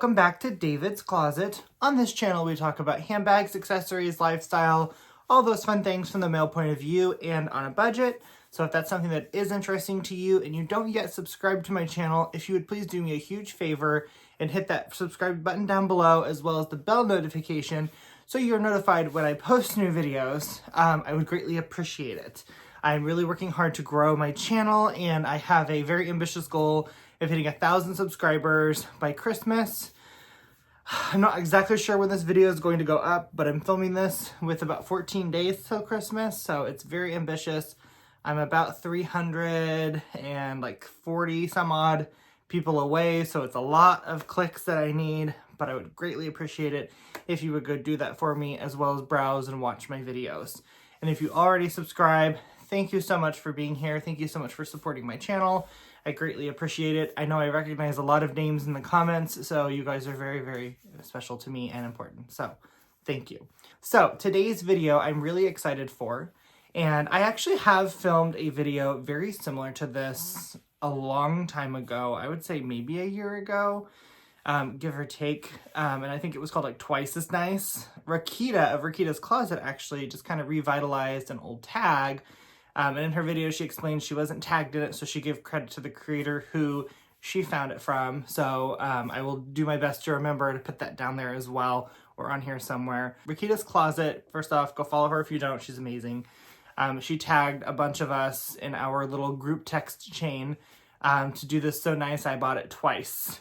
welcome back to David's Closet. On this channel, we talk about handbags, accessories, lifestyle, all those fun things from the male point of view and on a budget. So if that's something that is interesting to you and you don't yet subscribe to my channel, if you would please do me a huge favor and hit that subscribe button down below, as well as the bell notification so you're notified when I post new videos. I would greatly appreciate it. I'm really working hard to grow my channel, and I have a very ambitious goal of hitting 1,000 subscribers by Christmas. I'm not exactly sure when this video is going to go up, but I'm filming this with about 14 days till Christmas, so it's very ambitious. I'm about 340 some odd people away, so it's a lot of clicks that I need, but I would greatly appreciate it if you would go do that for me, as well as browse and watch my videos. And if you already subscribe, thank you so much for being here. Thank you so much for supporting my channel. I greatly appreciate it. I know I recognize a lot of names in the comments, so you guys are very, very special to me and important. So thank you. So today's video I'm really excited for, and I actually have filmed a video very similar to this a long time ago. I would say maybe a year ago, give or take. And I think it was called like Twice as Nice. Rakeedah of Rakeedah's Closet actually just kind of revitalized an old tag. And in her video, she explained she wasn't tagged in it, so she gave credit to the creator who she found it from. So I will do my best to remember to put that down there as well, or on here somewhere. Rakeedah's Closet, first off, go follow her if you don't. She's amazing. She tagged a bunch of us in our little group text chain to do this so nice I bought it twice.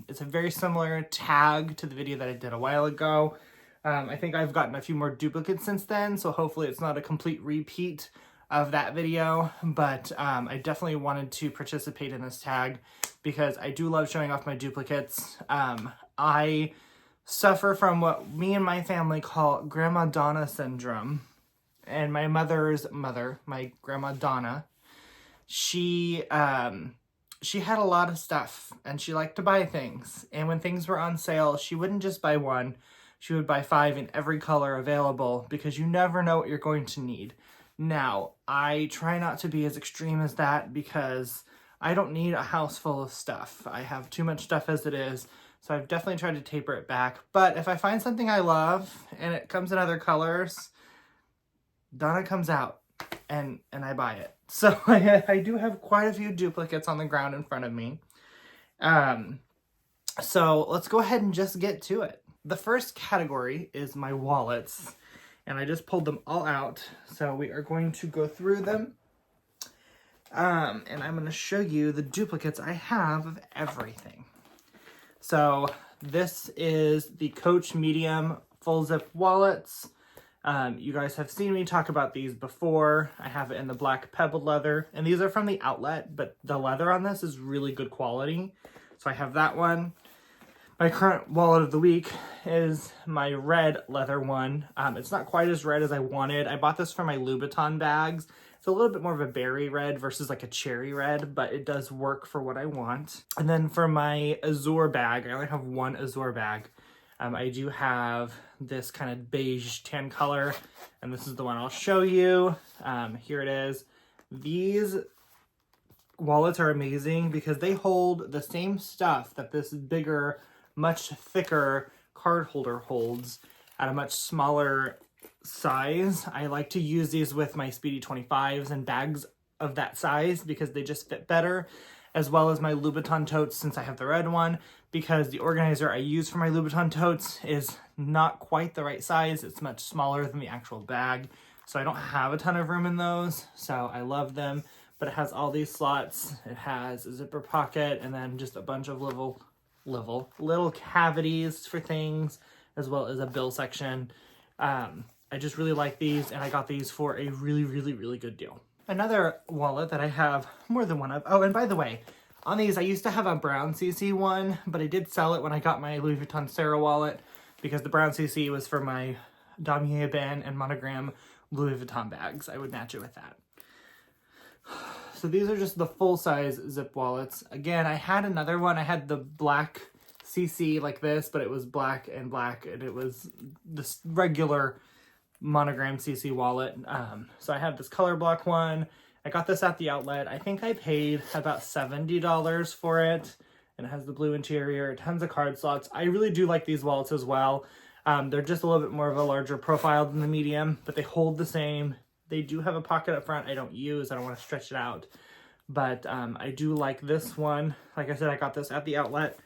It's a very similar tag to the video that I did a while ago. I think I've gotten a few more duplicates since then, so hopefully it's not a complete repeat of that video, but I definitely wanted to participate in this tag because I do love showing off my duplicates. I suffer from what me and my family call Grandma Donna syndrome, and my mother's mother, my Grandma Donna, she had a lot of stuff and she liked to buy things, and when things were on sale, she wouldn't just buy one, she would buy 5 in every color available because you never know what you're going to need. Now, I try not to be as extreme as that because I don't need a house full of stuff. I have too much stuff as it is, so I've definitely tried to taper it back. But if I find something I love and it comes in other colors, Donna comes out and I buy it. So I do have quite a few duplicates on the ground in front of me. So let's go ahead and just get to it. The first category is my wallets. And I just pulled them all out, so we are going to go through them. And I'm going to show you the duplicates I have of everything. So this is the Coach Medium Full Zip Wallets. You guys have seen me talk about these before. I have it in the black pebbled leather, and these are from the outlet, but the leather on this is really good quality. So I have that one. My current wallet of the week is my red leather one. It's not quite as red as I wanted. I bought this for my Louboutin bags. It's a little bit more of a berry red versus like a cherry red, but it does work for what I want. And then for my Azure bag, I only have one Azure bag. I do have this kind of beige tan color, and this is the one I'll show you. Here it is. These wallets are amazing because they hold the same stuff that this bigger, much thicker card holder holds at a much smaller size. I like to use these with my Speedy 25s and bags of that size because they just fit better, as well as my Louboutin totes since I have the red one, because the organizer I use for my Louboutin totes is not quite the right size. It's much smaller than the actual bag, so I don't have a ton of room in those, so I love them. But it has all these slots. It has a zipper pocket and then just a bunch of little cavities for things, as well as a bill section. I just really like these, and I got these for a really, really, really good deal. Another wallet that I have more than one of. Oh, and by the way, on these, I used to have a brown CC one, but I did sell it when I got my Louis Vuitton Sarah wallet because the brown CC was for my Damier Ebene and Monogram Louis Vuitton bags. I would match it with that. So these are just the full-size zip wallets. Again, I had another one. I had the black CC like this, but it was black, and it was this regular Monogram CC wallet. So I have this color block one. I got this at the outlet. I think I paid about $70 for it. and it has the blue interior, tons of card slots. I really do like these wallets as well. They're just a little bit more of a larger profile than the medium, but they hold the same. They do have a pocket up front I don't use. I don't want to stretch it out. But I do like this one. Like I said, I got this at the outlet.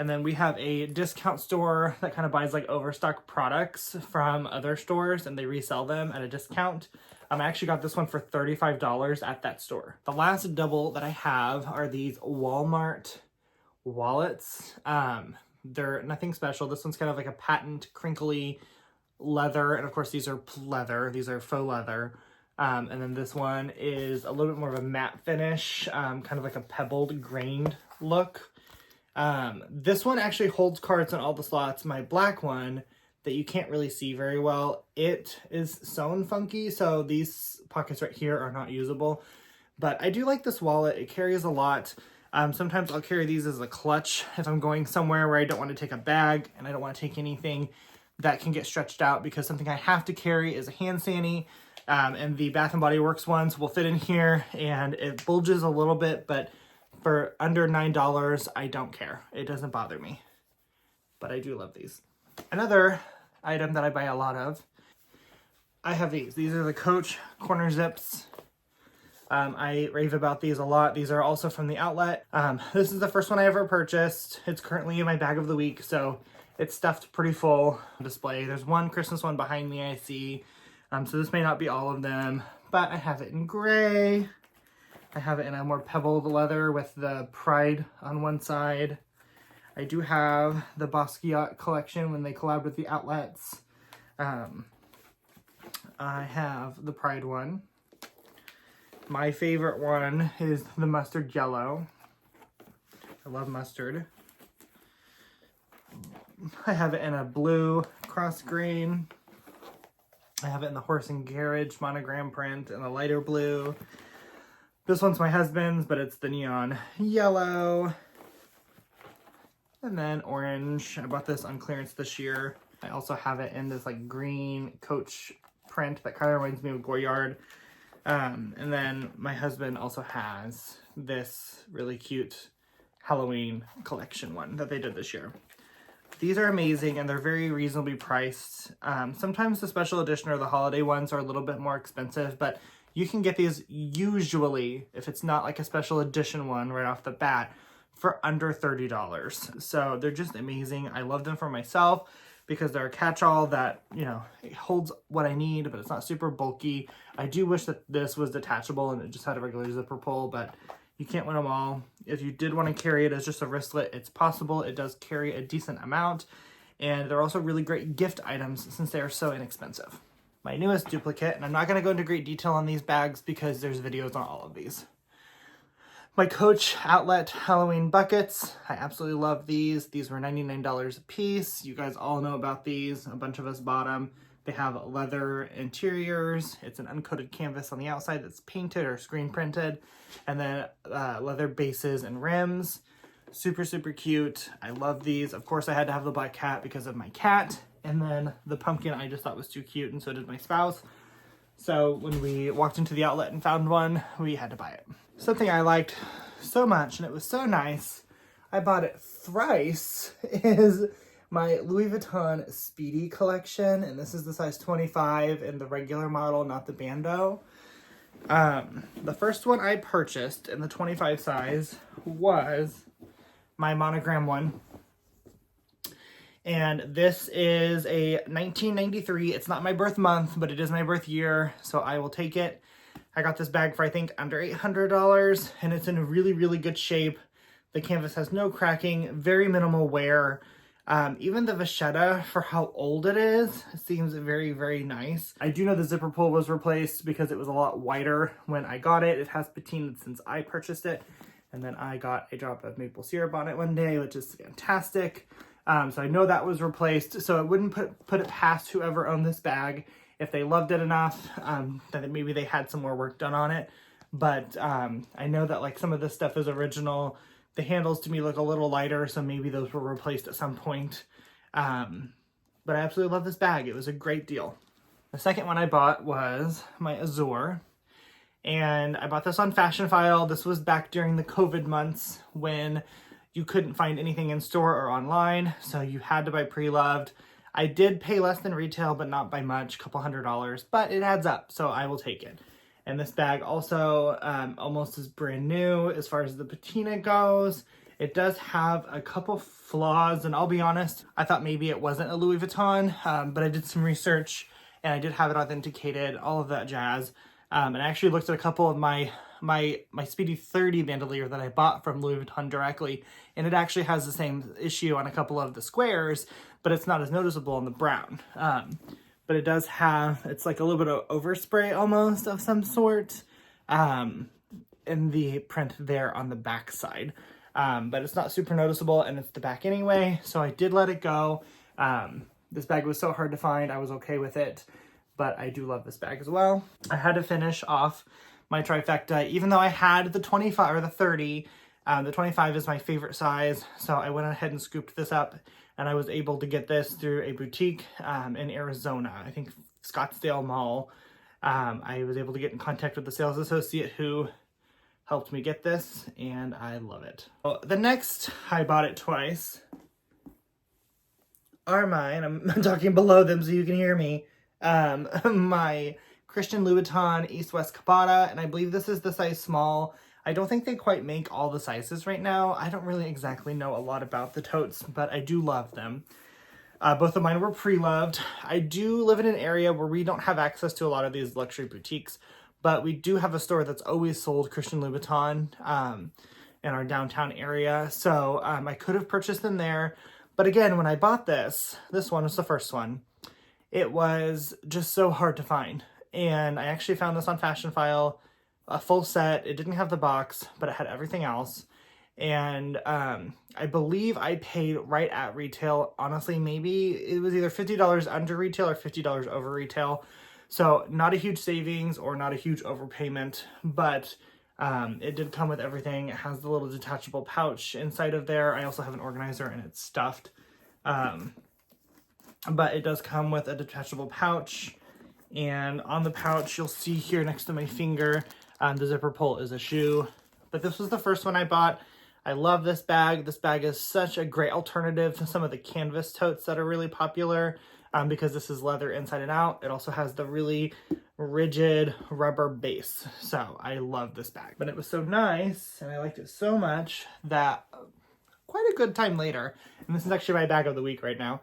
And then we have a discount store that kind of buys like overstock products from other stores and they resell them at a discount. I actually got this one for $35 at that store. The last double that I have are these Walmart wallets. They're nothing special. This one's kind of like a patent crinkly leather. And of course, these are leather. These are faux leather. And then this one is a little bit more of a matte finish, kind of like a pebbled grained look. This one actually holds cards in all the slots. My black one that you can't really see very well, it is sewn funky. So these pockets right here are not usable, but I do like this wallet. It carries a lot. Sometimes I'll carry these as a clutch if I'm going somewhere where I don't want to take a bag and I don't want to take anything that can get stretched out, because something I have to carry is a hand sani. And the Bath & Body Works ones will fit in here and it bulges a little bit, but for under $9, I don't care. It doesn't bother me, but I do love these. Another item that I buy a lot of, I have these. These are the Coach corner zips. I rave about these a lot. These are also from the outlet. This is the first one I ever purchased. It's currently in my bag of the week, so it's stuffed pretty full display. There's one Christmas one behind me I see. So this may not be all of them, but I have it in gray. I have it in a more pebbled leather with the Pride on one side. I do have the Basquiat collection when they collab with the outlets. I have the Pride one. My favorite one is the mustard yellow. I love mustard. I have it in a blue cross green. I have it in the horse and carriage monogram print in a lighter blue. This one's my husband's, but it's the neon yellow. And then orange. I bought this on clearance this year. I also have it in this like green Coach print that kind of reminds me of Goyard. And then my husband also has this really cute Halloween collection one that they did this year. These are amazing and they're very reasonably priced. Sometimes the special edition or the holiday ones are a little bit more expensive, but you can get these usually, if it's not like a special edition one right off the bat, for under $30. So they're just amazing. I love them for myself because they're a catch-all that, you know, it holds what I need, but it's not super bulky. I do wish that this was detachable and it just had a regular zipper pull, but you can't win them all. If you did want to carry it as just a wristlet, it's possible. It does carry a decent amount. And they're also really great gift items since they are so inexpensive. My newest duplicate, and I'm not going to go into great detail on these bags because there's videos on all of these. My Coach outlet Halloween buckets. I absolutely love these. These were $99 a piece. You guys all know about these. A bunch of us bought them. They have leather interiors. It's an uncoated canvas on the outside that's painted or screen printed. And then leather bases and rims. Super, super cute. I love these. Of course, I had to have the black cat because of my cat. And then the pumpkin I just thought was too cute, and so did my spouse. So when we walked into the outlet and found one, we had to buy it. Something I liked so much, and it was so nice, I bought it thrice, is my Louis Vuitton Speedy collection. And this is the size 25 in the regular model, not the Bando. The first one I purchased in the 25 size was my monogram one. And this is a 1993. It's not my birth month, but it is my birth year, so I will take it. I got this bag for, I think, under $800, and it's in really, really good shape. The canvas has no cracking, very minimal wear. Even the vachetta, for how old it is, seems very, very nice. I do know the zipper pull was replaced because it was a lot wider when I got it. It has patinaed since I purchased it. And then I got a drop of maple syrup on it one day, which is fantastic. So I know that was replaced, so I wouldn't put it past whoever owned this bag if they loved it enough, that maybe they had some more work done on it. But I know that like some of this stuff is original. The handles to me look a little lighter, so maybe those were replaced at some point. But I absolutely love this bag. It was a great deal. The second one I bought was my Azure. And I bought this on Fashion File. This was back during the COVID months when you couldn't find anything in store or online, so you had to buy pre-loved. I did pay less than retail, but not by much, a couple $100, but it adds up, so I will take it. And this bag also almost is brand new as far as the patina goes. It does have a couple flaws, and I'll be honest, I thought maybe it wasn't a Louis Vuitton, but I did some research and I did have it authenticated, all of that jazz. And I actually looked at a couple of my Speedy 30 bandolier that I bought from Louis Vuitton directly, and it actually has the same issue on a couple of the squares, but it's not as noticeable on the brown. But it does have, it's like a little bit of overspray almost of some sort in the print there on the back side. But it's not super noticeable, and it's the back anyway, so I did let it go. This bag was so hard to find, I was okay with it, but I do love this bag as well. I had to finish off my trifecta, even though I had the 25 or the 30, the 25 is my favorite size, so I went ahead and scooped this up, and I was able to get this through a boutique in Arizona, I think Scottsdale Mall. I was able to get in contact with the sales associate who helped me get this, and I love it. Well, the next, I bought it twice, are mine. I'm talking below them so you can hear me. My Christian Louboutin East-West Cabata, and I believe this is the size small. I don't think they quite make all the sizes right now. I don't really exactly know a lot about the totes, but I do love them. Both of mine were pre-loved. I do live in an area where we don't have access to a lot of these luxury boutiques, but we do have a store that's always sold Christian Louboutin in our downtown area. So I could have purchased them there. But again, when I bought this one was the first one. It was just so hard to find. And I actually found this on Fashion File, a full set. It didn't have the box, but it had everything else. And I believe I paid right at retail. Honestly, maybe it was either $50 under retail or $50 over retail. So not a huge savings or not a huge overpayment, but it did come with everything. It has the little detachable pouch inside of there. I also have an organizer and it's stuffed. But it does come with a detachable pouch. And on the pouch, you'll see here next to my finger, the zipper pull is a shoe. But this was the first one I bought. I love this bag. This bag is such a great alternative to some of the canvas totes that are really popular. Because this is leather inside and out. It also has the really rigid rubber base. So I love this bag. But it was so nice and I liked it so much that quite a good time later, and this is actually my bag of the week right now,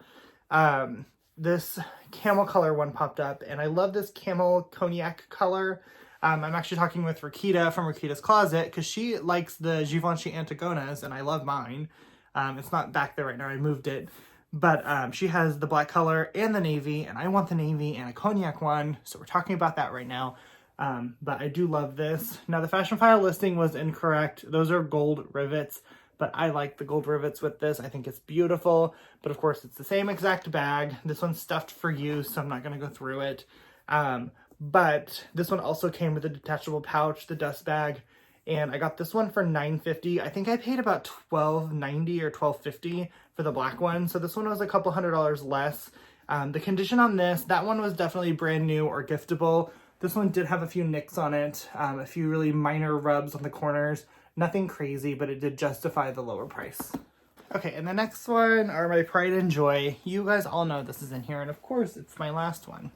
this camel color one popped up, and I love this camel cognac color. I'm actually talking with Rakeedah from Rakeedah's Closet because she likes the Givenchy Antigonas and I love mine. It's not back there right now, I moved it. But she has the black color and the navy, and I want the navy and a cognac one, so we're talking about that right now. But I do love this. Now, the Fashion File listing was incorrect. Those are gold rivets, but I like the gold rivets with this. I think it's beautiful, but of course, it's the same exact bag. This one's stuffed for use, so I'm not going to go through it. But this one also came with a detachable pouch, the dust bag, and I got this one for $9.50. I think I paid about $12.90 or $12.50 for the black one. So this one was a couple $100 less. The condition on this, that one was definitely brand new or giftable. This one did have a few nicks on it, a few really minor rubs on the corners. Nothing crazy, but it did justify the lower price. Okay, and the next one are my Pride and Joy. You guys all know this is in here, and of course it's my last one.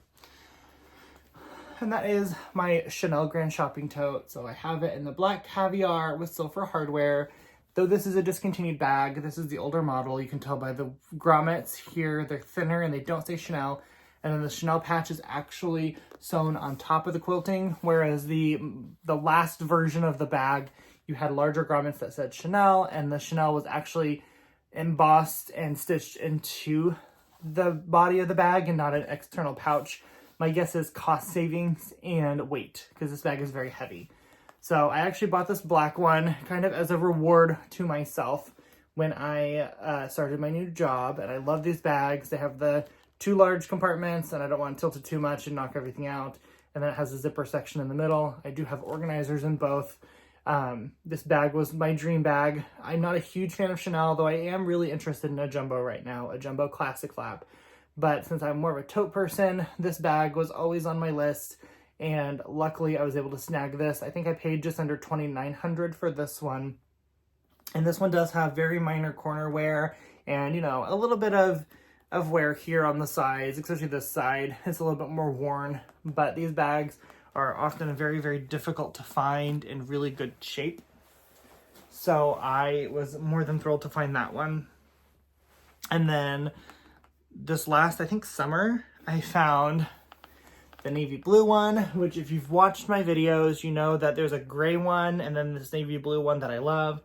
And that is my Chanel Grand Shopping Tote. So I have it in the black caviar with silver hardware. Though this is a discontinued bag, this is the older model. You can tell by the grommets here, they're thinner and they don't say Chanel. And then the Chanel patch is actually sewn on top of the quilting, whereas the last version of the bag, you had larger grommets that said Chanel, and the Chanel was actually embossed and stitched into the body of the bag and not an external pouch. My guess is cost savings and weight, because this bag is very heavy. So I actually bought this black one kind of as a reward to myself when I started my new job. And I love these bags. They have the 2 large compartments, and I don't want to tilt it too much and knock everything out. And then it has a zipper section in the middle. I do have organizers in both. This bag was my dream bag. I'm not a huge fan of Chanel, though I am really interested in a jumbo right now, a jumbo classic flap. But since I'm more of a tote person, this bag was always on my list, and luckily I was able to snag this. I think I paid just under $2,900 for this one. And this one does have very minor corner wear and, you know, a little bit of wear here on the sides, especially this side. It's a little bit more worn, but these bags are often very, very difficult to find in really good shape. So I was more than thrilled to find that one. And then this last, I think, summer, I found the navy blue one, which if you've watched my videos, you know that there's a gray one and then this navy blue one that I love.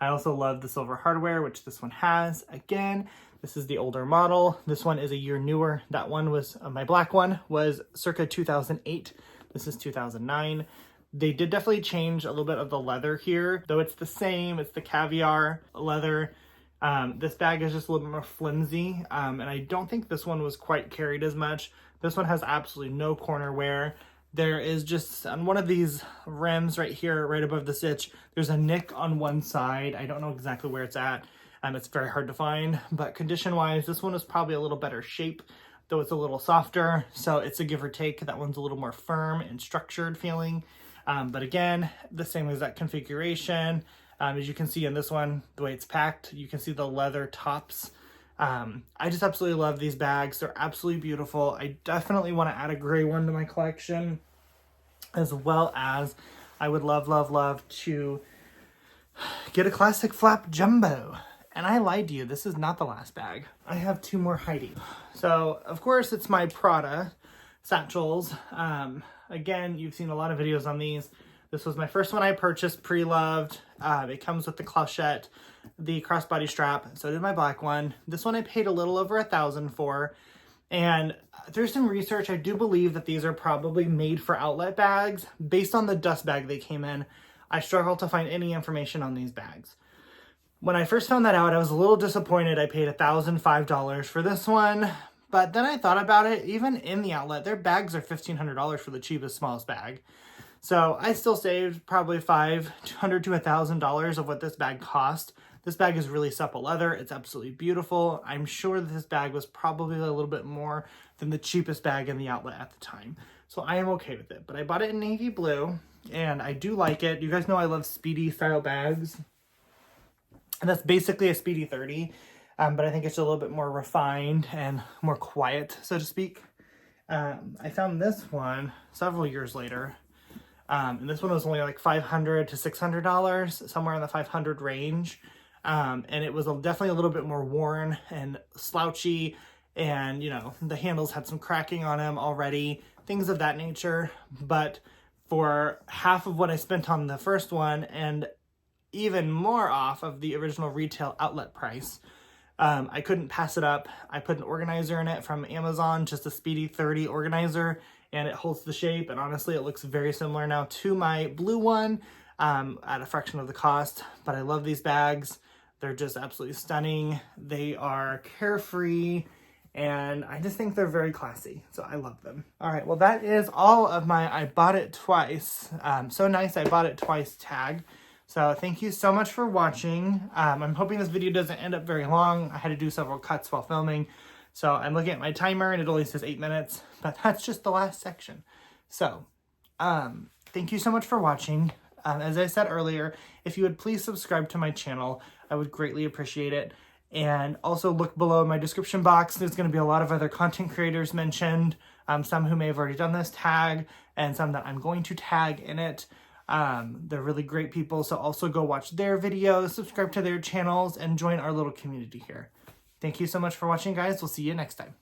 I also love the silver hardware, which this one has. Again, this is the older model. This one is a year newer. That one was, my black one was circa 2008. This is 2009. They did definitely change a little bit of the leather here, though it's the same. It's the caviar leather. This bag is just a little bit more flimsy, and I don't think this one was quite carried as much. This one has absolutely no corner wear. There is just, on one of these rims right here, right above the stitch, there's a nick on one side. I don't know exactly where it's at. It's very hard to find, but condition-wise, this one is probably a little better shape, though it's a little softer, so it's a give or take. That one's a little more firm and structured feeling. But again, the same exact configuration. As you can see in this one, the way it's packed, you can see the leather tops. I just absolutely love these bags. They're absolutely beautiful. I definitely want to add a gray one to my collection, as well as I would love, love, love to get a classic flap jumbo. And I lied to you, this is not the last bag. I have two more hiding. So, of course, it's my Prada satchels. Again, you've seen a lot of videos on these. This was my first one I purchased, pre-loved. It comes with the clochette, the crossbody strap. So did my black one. This one I paid a little over $1,000 for. And through some research, I do believe that these are probably made for outlet bags. Based on the dust bag they came in, I struggled to find any information on these bags. When I first found that out, I was a little disappointed. I paid $1,005 for this one. But then I thought about it, even in the outlet, their bags are $1,500 for the cheapest, smallest bag. So I still saved probably $500 to $1,000 of what this bag cost. This bag is really supple leather. It's absolutely beautiful. I'm sure that this bag was probably a little bit more than the cheapest bag in the outlet at the time. So I am okay with it. But I bought it in navy blue, and I do like it. You guys know I love Speedy style bags. And that's basically a Speedy 30. But I think it's a little bit more refined and more quiet, so to speak. I found this one several years later. And this one was only like $500 to $600, somewhere in the $500 range. And it was definitely a little bit more worn and slouchy. And, you know, the handles had some cracking on them already, things of that nature. But for half of what I spent on the first one and even more off of the original retail outlet price, I couldn't pass it up. I put an organizer in it from Amazon, just a Speedy 30 organizer, and it holds the shape. And honestly, it looks very similar now to my blue one at a fraction of the cost. But I love these bags. They're just absolutely stunning. They are carefree, and I just think they're very classy. So I love them. All right, well, that is all of my I bought it twice. So nice, I bought it twice tag. So thank you so much for watching. I'm hoping this video doesn't end up very long. I had to do several cuts while filming. So I'm looking at my timer and it only says 8 minutes, but that's just the last section. So thank you so much for watching. As I said earlier, if you would please subscribe to my channel, I would greatly appreciate it. And also look below in my description box. There's going to be a lot of other content creators mentioned, some who may have already done this tag and some that I'm going to tag in it. They're really great people, so also go watch their videos, subscribe to their channels, and join our little community here. Thank you so much for watching, guys. We'll see you next time.